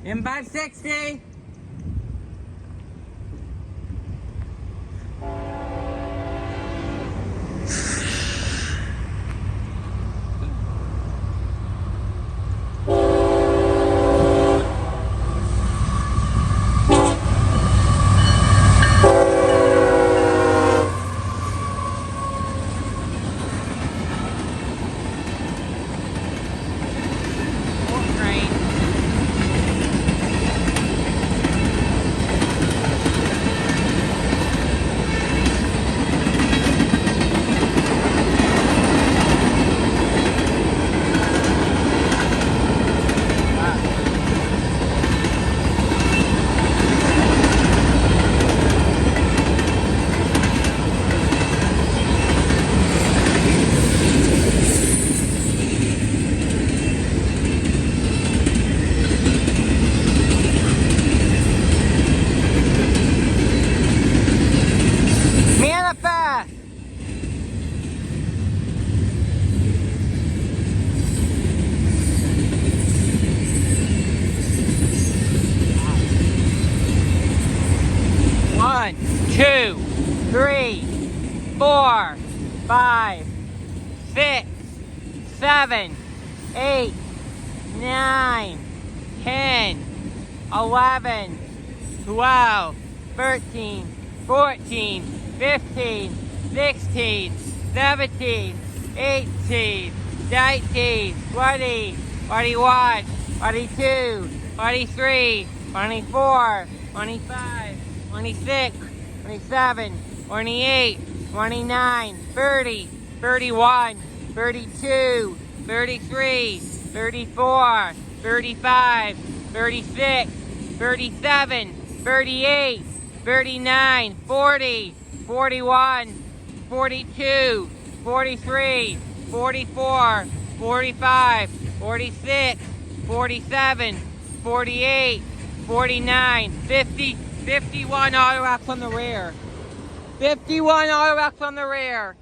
M560. Manifest! One, two, three, 4, 5, 6, 7, 8, 9, 10, 11, 12, 13, 14, 15, 16, 17, 18, 19, 20, 21, 22, 23, 24, 25, 26, 27, 28, 29, 30, 31, 32, 33, 34, 35, 36, 37, 38, 39, 40, 41, 42, 43, 44, 45, 46, 47, 48, 49, 50, 51 Autoracks on the rear. 51 Autoracks on the rear.